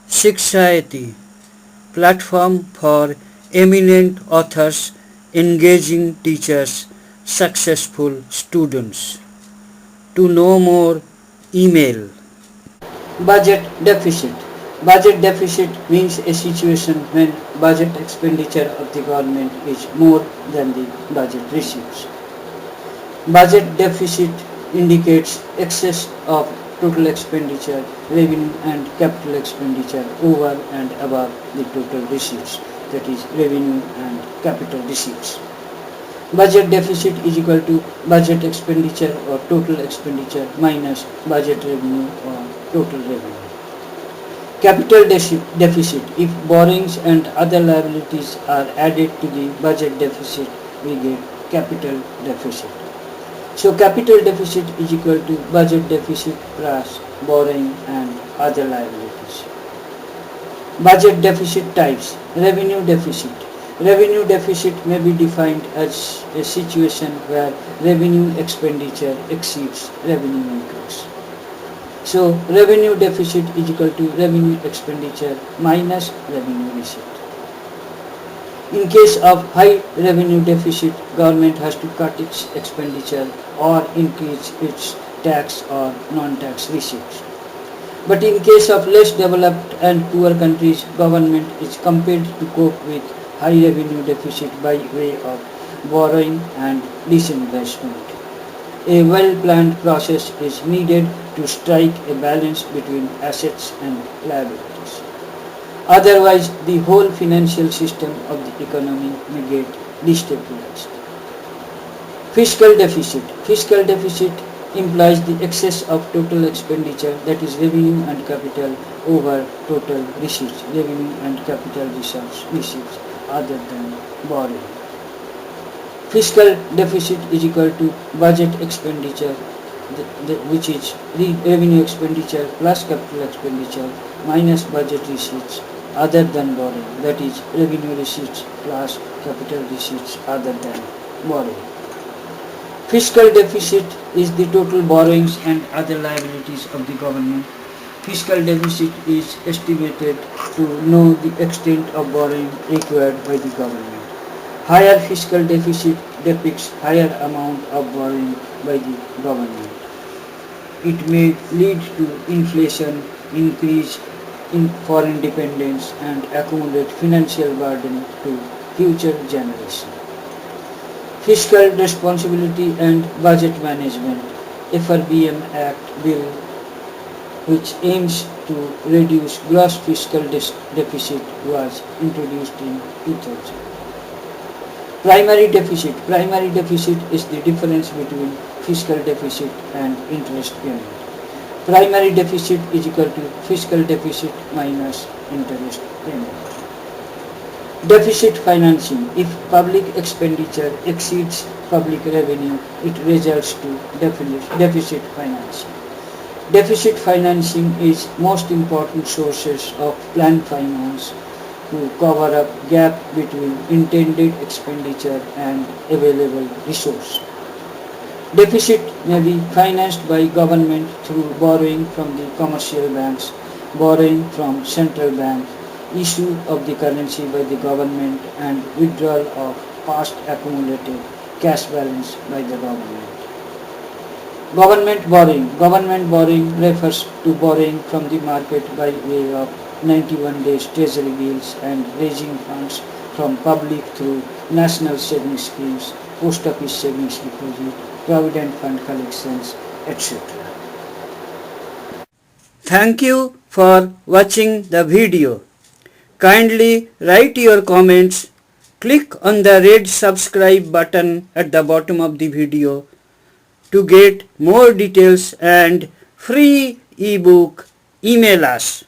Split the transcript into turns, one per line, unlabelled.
Shikshayati, platform for eminent authors, engaging teachers, successful students. To know more, email. Budget deficit. Budget deficit means a situation when budget expenditure of the government is more than the budget receipts. Budget deficit indicates excess of total expenditure, revenue and capital expenditure over and above the total receipts, that is revenue and capital receipts. Budget deficit is equal to budget expenditure or total expenditure minus budget revenue or total revenue. Capital deficit, if borrowings and other liabilities are added to the budget deficit, we get capital deficit. So capital deficit is equal to budget deficit plus borrowing and other liabilities. Budget deficit types. Revenue deficit. Revenue deficit may be defined as a situation where revenue expenditure exceeds revenue increase. So revenue deficit is equal to revenue expenditure minus revenue receipt. In case of high revenue deficit, government has to cut its expenditure or increase its tax or non-tax receipts. But in case of less developed and poor countries, government is compelled to cope with high revenue deficit by way of borrowing and disinvestment. A well-planned process is needed to strike a balance between assets and liabilities. Otherwise, the whole financial system of the economy may get destabilized. Fiscal deficit. Fiscal deficit implies the excess of total expenditure, that is revenue and capital, over total receipts, revenue and capital receipts other than borrowing. Fiscal deficit is equal to budget expenditure, which is revenue expenditure plus capital expenditure minus budget receipts other than borrowing, that is revenue receipts plus capital receipts other than borrowing. Fiscal deficit is the total borrowings and other liabilities of the government. Fiscal deficit is estimated to know the extent of borrowing required by the government. Higher fiscal deficit depicts higher amount of borrowing by the government. It may lead to inflation, increase in foreign dependence and accumulate financial burden to future generations. Fiscal Responsibility and Budget Management FRBM Act Bill, which aims to reduce gross fiscal deficit, was introduced in 2000. Primary deficit. Primary deficit is the difference between fiscal deficit and interest payment. Primary deficit is equal to fiscal deficit minus interest payment. Deficit financing. If public expenditure exceeds public revenue, it results to deficit financing. Deficit financing is most important sources of planned finance to cover up gap between intended expenditure and available resource. Deficit may be financed by government through borrowing from the commercial banks, borrowing from central bank, issue of the currency by the government and withdrawal of past accumulated cash balance by the government. Government borrowing. Government borrowing refers to borrowing from the market by way of 91 days treasury bills and raising funds from public through national savings schemes, post office savings deposit, provident fund collections, etc. Thank you for watching the video. Kindly write your comments. Click on the red subscribe button at the bottom of the video to get more details and free ebook. Email us.